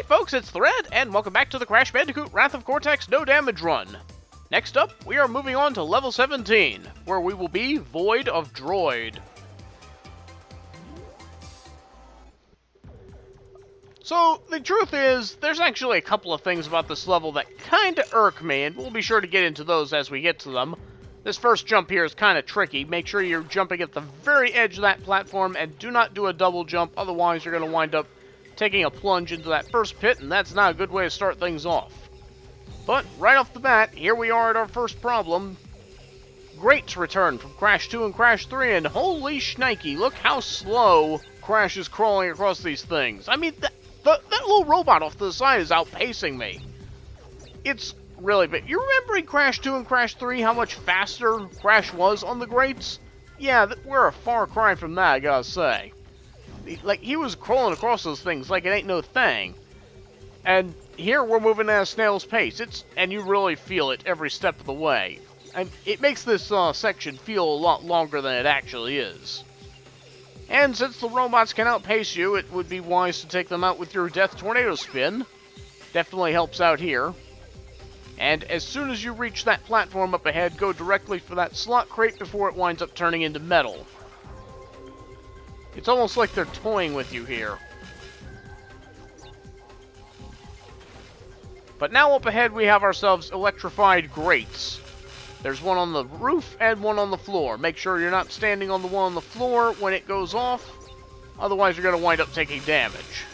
folks, it's Thread, and welcome back to the Crash Bandicoot Wrath of Cortex No Damage run. Next up, we are moving on to level 17, where we will be Void of Droid. So, the truth is, there's actually a couple of things about this level that kinda irk me, and we'll be sure to get into those as we get to them. This first jump here is kinda tricky. Make sure you're jumping at the very edge of that platform, and do not do a double jump, otherwise you're gonna wind up taking a plunge into that first pit, and that's not a good way to start things off. But, right off the bat, here we are at our first problem. Grates return from Crash 2 and Crash 3, and holy shnikey, look how slow Crash is crawling across these things. I mean, that little robot off to the side is outpacing me. It's really big. You remember in Crash 2 and Crash 3 how much faster Crash was on the grates? Yeah, we're a far cry from that, I gotta say. Like, he was crawling across those things like it ain't no thing. And here we're moving at a snail's pace. And you really feel it every step of the way. And it makes this section feel a lot longer than it actually is. And since the robots can outpace you, it would be wise to take them out with your Death Tornado Spin. Definitely helps out here. And as soon as you reach that platform up ahead, go directly for that slot crate before it winds up turning into metal. It's almost like they're toying with you here. But now up ahead we have ourselves Electrified Grates. There's one on the roof and one on the floor. Make sure you're not standing on the one on the floor when it goes off, otherwise you're going to wind up taking damage.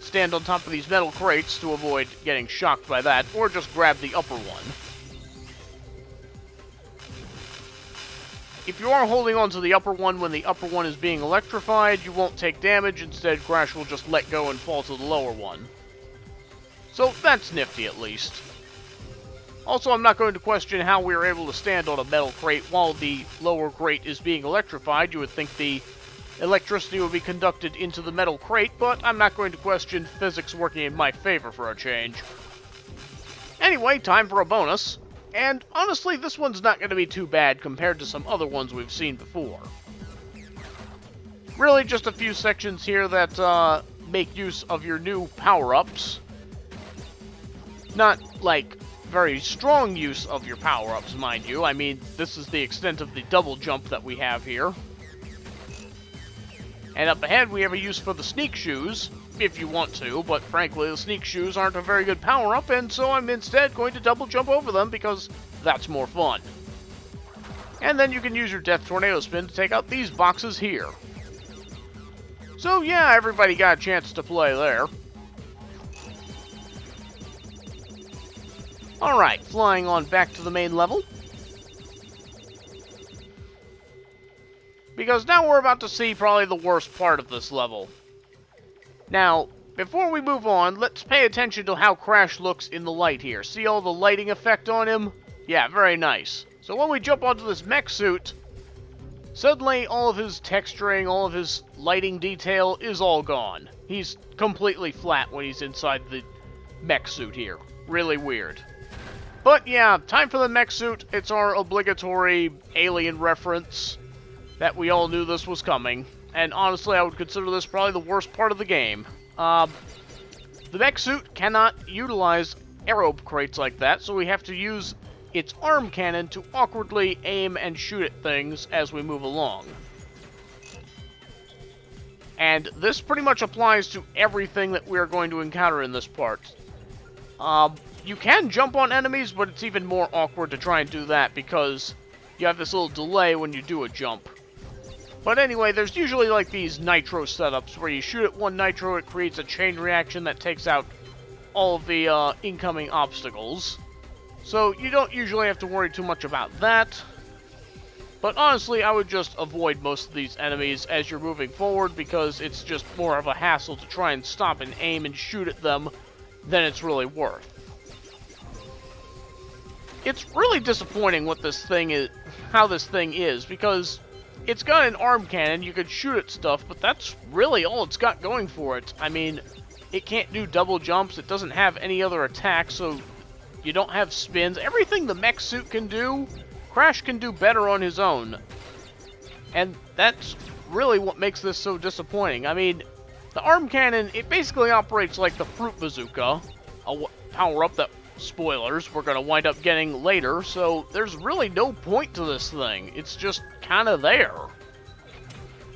Stand on top of these metal crates to avoid getting shocked by that, or just grab the upper one. If you are holding on to the upper one when the upper one is being electrified, you won't take damage. Instead, Crash will just let go and fall to the lower one. So that's nifty, at least. Also, I'm not going to question how we are able to stand on a metal crate while the lower crate is being electrified. You would think the electricity would be conducted into the metal crate, but I'm not going to question physics working in my favor for a change. Anyway, time for a bonus. And honestly, this one's not going to be too bad compared to some other ones we've seen before. Really just a few sections here that make use of your new power-ups. Not, like, very strong use of your power-ups, mind you. I mean, this is the extent of the double jump that we have here. And up ahead, we have a use for the sneak shoes, if you want to, but frankly, the sneak shoes aren't a very good power-up, and so I'm instead going to double jump over them because that's more fun. And then you can use your Death Tornado Spin to take out these boxes here. So yeah, everybody got a chance to play there. Alright, flying on back to the main level. Because now we're about to see probably the worst part of this level. Now, before we move on, let's pay attention to how Crash looks in the light here. See all the lighting effect on him? Yeah, very nice. So when we jump onto this Mech Suit, suddenly all of his texturing, all of his lighting detail is all gone. He's completely flat when he's inside the Mech Suit here. Really weird. But yeah, time for the Mech Suit. It's our obligatory alien reference that we all knew this was coming. And honestly, I would consider this probably the worst part of the game. The Mech Suit cannot utilize arrow crates like that, so we have to use its arm cannon to awkwardly aim and shoot at things as we move along. And this pretty much applies to everything that we're going to encounter in this part. You can jump on enemies, but it's even more awkward to try and do that because you have this little delay when you do a jump. But anyway, there's usually like these nitro setups where you shoot at one nitro, it creates a chain reaction that takes out all of the incoming obstacles. So you don't usually have to worry too much about that. But honestly, I would just avoid most of these enemies as you're moving forward because it's just more of a hassle to try and stop and aim and shoot at them than it's really worth. It's really disappointing what this thing is, how this thing is, because it's got an arm cannon, you could shoot at stuff, but that's really all it's got going for it. I mean, it can't do double jumps, it doesn't have any other attacks, so you don't have spins. Everything the Mech Suit can do, Crash can do better on his own. And that's really what makes this so disappointing. I mean, The arm cannon, it basically operates like the fruit bazooka, a power-up that, spoilers, we're going to wind up getting later, so there's really no point to this thing. It's just kind of there.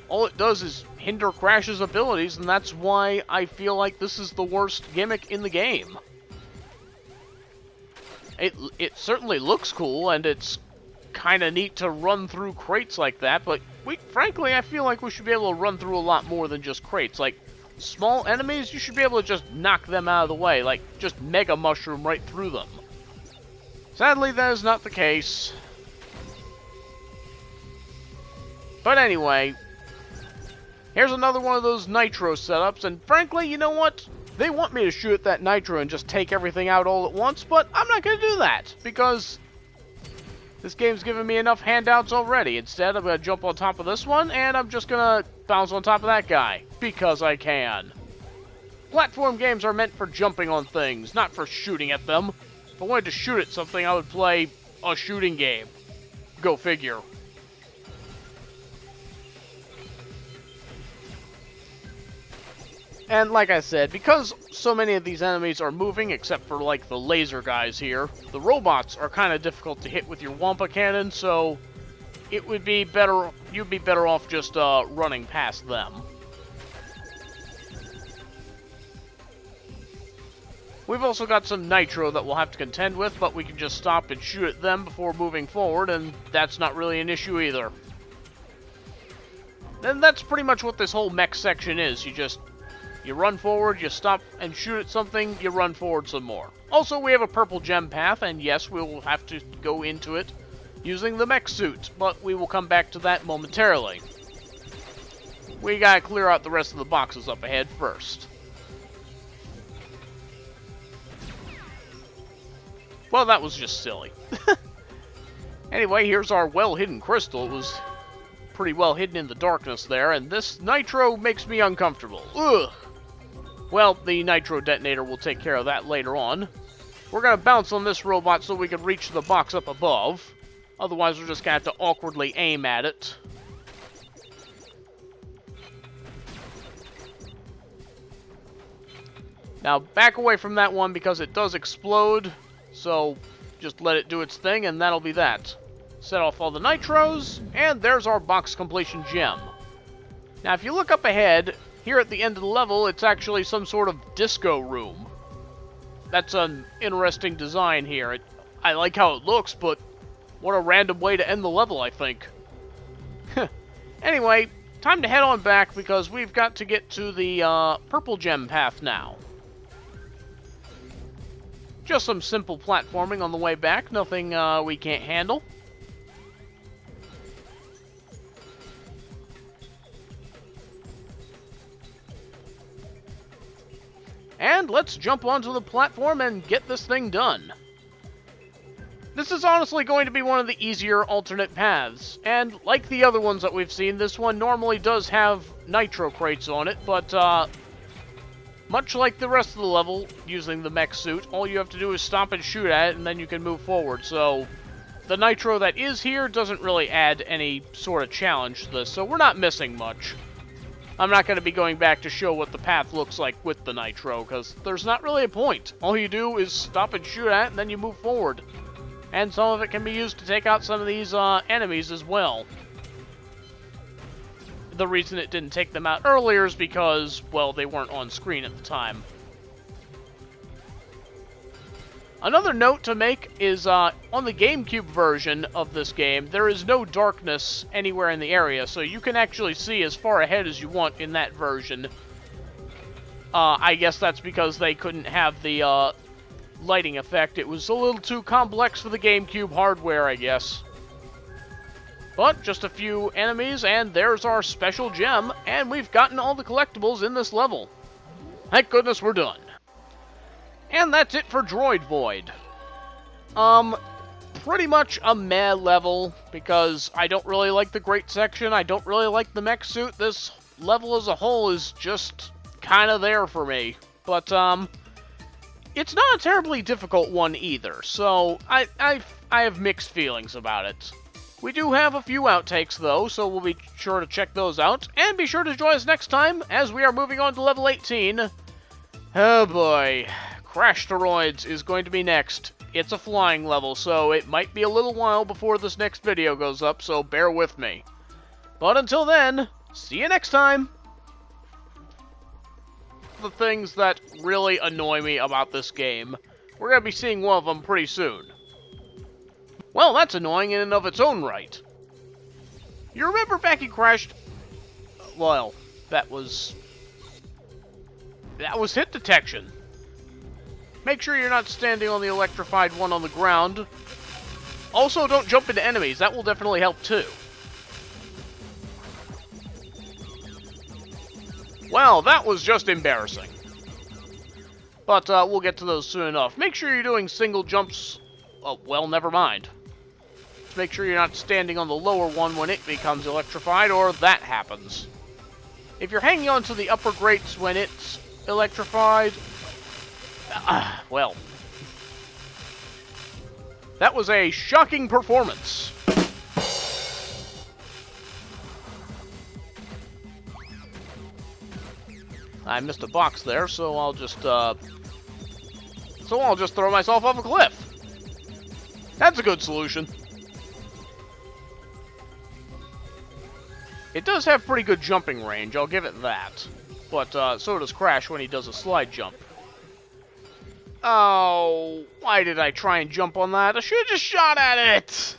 All it does is hinder Crash's abilities, and that's why I feel like this is the worst gimmick in the game. It certainly looks cool, and it's kind of neat to run through crates like that, but frankly, I feel like we should be able to run through a lot more than just crates. Like, small enemies, you should be able to just knock them out of the way, like, just Mega Mushroom right through them. Sadly, that is not the case. But anyway, here's another one of those nitro setups, and frankly, you know what? They want me to shoot at that nitro and just take everything out all at once, but I'm not going to do that, because this game's given me enough handouts already. Instead, I'm going to jump on top of this one, and I'm just going to bounce on top of that guy, because I can. Platform games are meant for jumping on things, not for shooting at them. If I wanted to shoot at something, I would play a shooting game. Go figure. And like I said, because so many of these enemies are moving, except for like the laser guys here, the robots are kind of difficult to hit with your Wampa cannon, so it would be better, you'd be better off just running past them. We've also got some nitro that we'll have to contend with, but we can just stop and shoot at them before moving forward, and that's not really an issue either. And that's pretty much what this whole mech section is. You run forward, you stop and shoot at something, you run forward some more. Also, we have a purple gem path, and yes, we will have to go into it using the Mech Suit, but we will come back to that momentarily. We gotta clear out the rest of the boxes up ahead first. Well, that was just silly. Anyway, here's our well-hidden crystal. It was pretty well hidden in the darkness there, and this nitro makes me uncomfortable. Ugh! Well, the nitro detonator will take care of that later on. We're gonna bounce on this robot so we can reach the box up above. Otherwise, we're just gonna have to awkwardly aim at it. Now, back away from that one because it does explode. So, just let it do its thing, and that'll be that. Set off all the nitros, and there's our box completion gem. Now, if you look up ahead, here at the end of the level, it's actually some sort of disco room. That's an interesting design here. I like how it looks, but what a random way to end the level, I think. Anyway, time to head on back because we've got to get to the purple gem path now. Just some simple platforming on the way back, nothing we can't handle. And let's jump onto the platform and get this thing done. This is honestly going to be one of the easier alternate paths, and like the other ones that we've seen, this one normally does have nitro crates on it, but much like the rest of the level, using the Mech Suit, all you have to do is stop and shoot at it, and then you can move forward. So, the nitro that is here doesn't really add any sort of challenge to this, so we're not missing much. I'm not going to be going back to show what the path looks like with the nitro, because there's not really a point. All you do is stop and shoot at it, and then you move forward. And some of it can be used to take out some of these enemies as well. The reason it didn't take them out earlier is because, well, they weren't on screen at the time. Another note to make is, on the GameCube version of this game, there is no darkness anywhere in the area, so you can actually see as far ahead as you want in that version. I guess that's because they couldn't have the, lighting effect. It was a little too complex for the GameCube hardware, I guess. But just a few enemies, and there's our special gem, and we've gotten all the collectibles in this level. Thank goodness we're done. And that's it for Droid Void. Pretty much a meh level, because I don't really like the Grate section, I don't really like the Mech Suit. This level as a whole is just kind of there for me. But, it's not a terribly difficult one either, so I have mixed feelings about it. We do have a few outtakes, though, so we'll be sure to check those out. And be sure to join us next time, as we are moving on to level 18. Oh boy. Crash Droids is going to be next. It's a flying level, so it might be a little while before this next video goes up, so bear with me. But until then, see you next time! The things that really annoy me about this game. We're going to be seeing one of them pretty soon. Well, that's annoying in and of its own right. You remember back in Crash... Well, that was hit detection. Make sure you're not standing on the electrified one on the ground. Also, don't jump into enemies. That will definitely help too. Well, that was just embarrassing. But we'll get to those soon enough. Make sure you're doing single jumps. Oh, well, never mind. Make sure you're not standing on the lower one when it becomes electrified, or that happens. If you're hanging on to the upper grates when it's electrified... well. That was a shocking performance. I missed a box there, so I'll just throw myself off a cliff. That's a good solution. It does have pretty good jumping range, I'll give it that. But so does Crash when he does a slide jump. Oh, why did I try and jump on that? I should have just shot at it!